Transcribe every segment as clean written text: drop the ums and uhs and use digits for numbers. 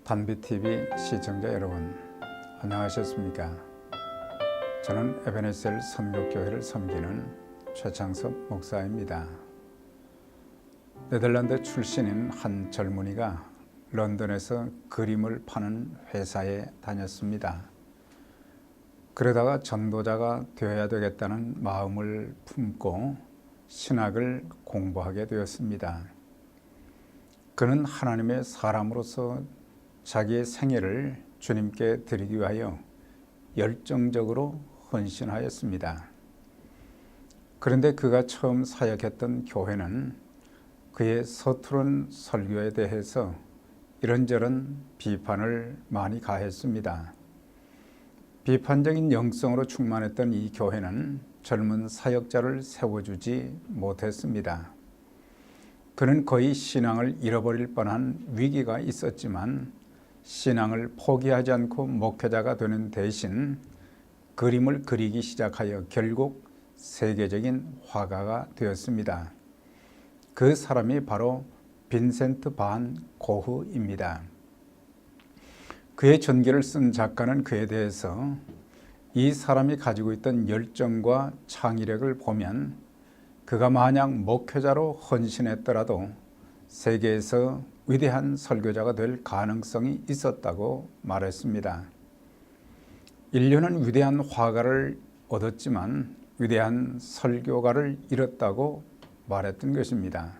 단비TV 시청자 여러분, 안녕하셨습니까? 저는 에베네셀 선교교회를 섬기는 최창섭 목사입니다. 네덜란드 출신인 한 젊은이가 런던에서 그림을 파는 회사에 다녔습니다. 그러다가 전도자가 되어야 되겠다는 마음을 품고 신학을 공부하게 되었습니다. 그는 하나님의 사람으로서 자기의 생애를 주님께 드리기 위하여 열정적으로 헌신하였습니다. 그런데 그가 처음 사역했던 교회는 그의 서투른 설교에 대해서 이런저런 비판을 많이 가했습니다. 비판적인 영성으로 충만했던 이 교회는 젊은 사역자를 세워주지 못했습니다. 그는 거의 신앙을 잃어버릴 뻔한 위기가 있었지만 신앙을 포기하지 않고 목회자가 되는 대신 그림을 그리기 시작하여 결국 세계적인 화가가 되었습니다. 그 사람이 바로 빈센트 반 고흐입니다. 그의 전기를 쓴 작가는 그에 대해서 이 사람이 가지고 있던 열정과 창의력을 보면 그가 만약 목회자로 헌신했더라도 세계에서 위대한 설교자가 될 가능성이 있었다고 말했습니다. 인류는 위대한 화가를 얻었지만 위대한 설교가를 잃었다고 말했던 것입니다.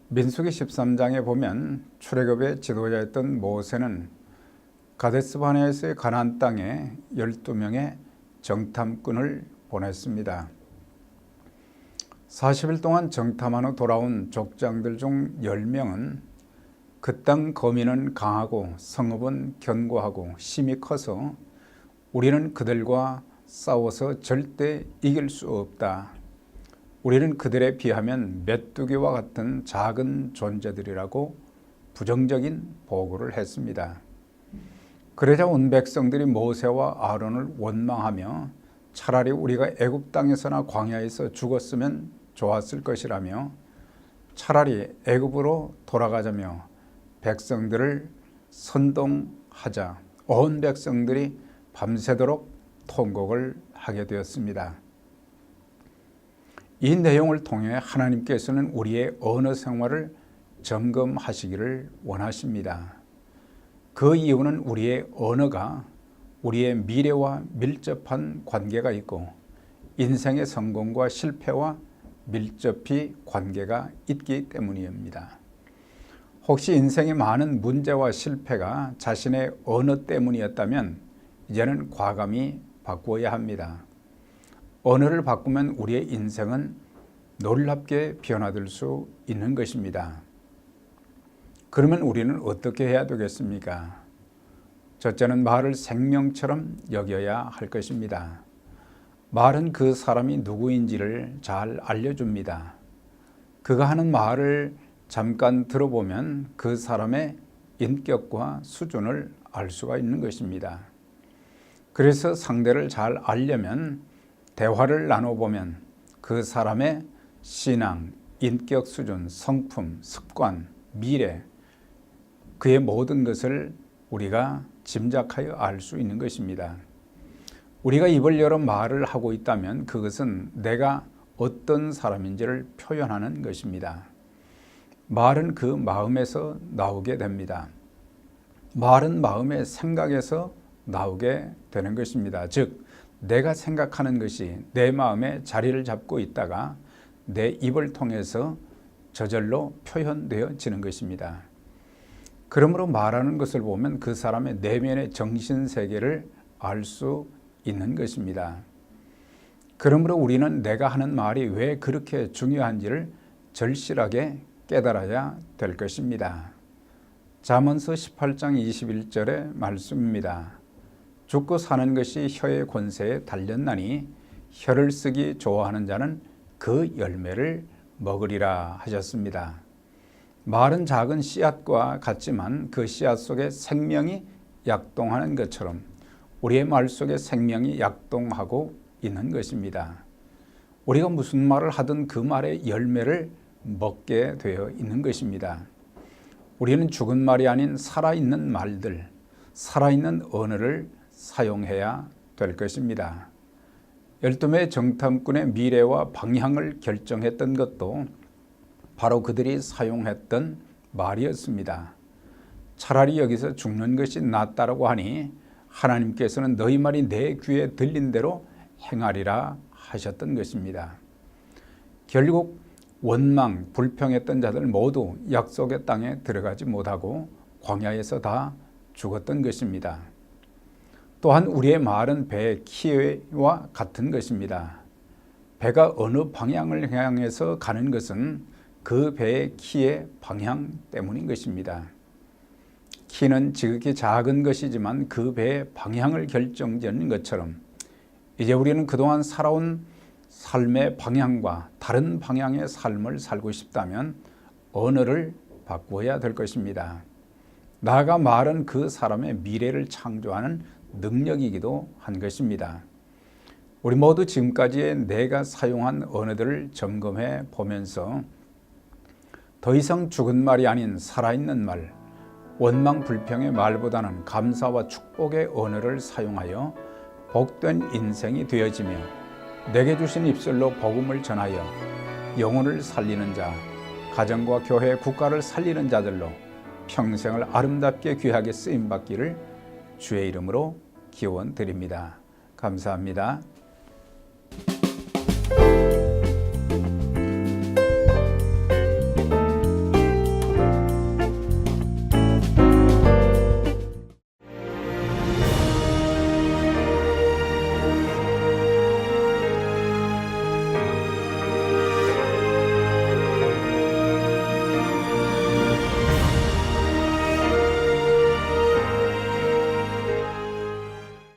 민수기 13장에 보면 출애굽의 지도자였던 모세는 가데스 바네아에서의 가나안 땅에 12명의 정탐꾼을 보냈습니다. 40일 동안 정탐한 후 돌아온 족장들 중 10명은 그 땅 거민은 강하고 성읍은 견고하고 힘이 커서 우리는 그들과 싸워서 절대 이길 수 없다. 우리는 그들에 비하면 메뚜기와 같은 작은 존재들이라고 부정적인 보고를 했습니다. 그러자 온 백성들이 모세와 아론을 원망하며 차라리 우리가 애굽 땅에서나 광야에서 죽었으면 좋았을 것이라며 차라리 애굽으로 돌아가자며 백성들을 선동하자 온 백성들이 밤새도록 통곡을 하게 되었습니다. 이 내용을 통해 하나님께서는 우리의 언어 생활을 점검하시기를 원하십니다. 그 이유는 우리의 언어가 우리의 미래와 밀접한 관계가 있고 인생의 성공과 실패와 밀접히 관계가 있기 때문입니다. 혹시 인생의 많은 문제와 실패가 자신의 언어 때문이었다면 이제는 과감히 바꾸어야 합니다. 언어를 바꾸면 우리의 인생은 놀랍게 변화될 수 있는 것입니다. 그러면 우리는 어떻게 해야 되겠습니까? 첫째는 말을 생명처럼 여겨야 할 것입니다. 말은 그 사람이 누구인지를 잘 알려줍니다. 그가 하는 말을 잠깐 들어보면 그 사람의 인격과 수준을 알 수가 있는 것입니다. 그래서 상대를 잘 알려면 대화를 나눠보면 그 사람의 신앙, 인격 수준, 성품, 습관, 미래, 그의 모든 것을 우리가 짐작하여 알 수 있는 것입니다. 우리가 입을 열어 말을 하고 있다면 그것은 내가 어떤 사람인지를 표현하는 것입니다. 말은 그 마음에서 나오게 됩니다. 말은 마음의 생각에서 나오게 되는 것입니다. 즉, 내가 생각하는 것이 내 마음에 자리를 잡고 있다가 내 입을 통해서 저절로 표현되어지는 것입니다. 그러므로 말하는 것을 보면 그 사람의 내면의 정신세계를 알 수 있는 것입니다. 그러므로 우리는 내가 하는 말이 왜 그렇게 중요한지를 절실하게 깨달아야 될 것입니다. 잠언서 18장 21절의 말씀입니다. 죽고 사는 것이 혀의 권세에 달렸나니 혀를 쓰기 좋아하는 자는 그 열매를 먹으리라 하셨습니다. 말은 작은 씨앗과 같지만 그 씨앗 속에 생명이 약동하는 것처럼 우리의 말 속에 생명이 약동하고 있는 것입니다. 우리가 무슨 말을 하든 그 말의 열매를 먹게 되어 있는 것입니다. 우리는 죽은 말이 아닌 살아있는 말들, 살아있는 언어를 사용해야 될 것입니다. 12매 정탐꾼의 미래와 방향을 결정했던 것도 바로 그들이 사용했던 말이었습니다. 차라리 여기서 죽는 것이 낫다라고 하니 하나님께서는 너희 말이 내 귀에 들린 대로 행하리라 하셨던 것입니다. 결국 원망, 불평했던 자들 모두 약속의 땅에 들어가지 못하고 광야에서 다 죽었던 것입니다. 또한 우리의 말은 배의 키와 같은 것입니다. 배가 어느 방향을 향해서 가는 것은 그 배의 키의 방향 때문인 것입니다. 키는 지극히 작은 것이지만 그 배의 방향을 결정짓는 것처럼 이제 우리는 그동안 살아온 삶의 방향과 다른 방향의 삶을 살고 싶다면 언어를 바꾸어야 될 것입니다. 나아가 말은 그 사람의 미래를 창조하는 능력이기도 한 것입니다. 우리 모두 지금까지의 내가 사용한 언어들을 점검해 보면서 더 이상 죽은 말이 아닌 살아있는 말, 원망 불평의 말보다는 감사와 축복의 언어를 사용하여 복된 인생이 되어지며 내게 주신 입술로 복음을 전하여 영혼을 살리는 자, 가정과 교회, 국가를 살리는 자들로 평생을 아름답게 귀하게 쓰임받기를 주의 이름으로 기원드립니다. 감사합니다.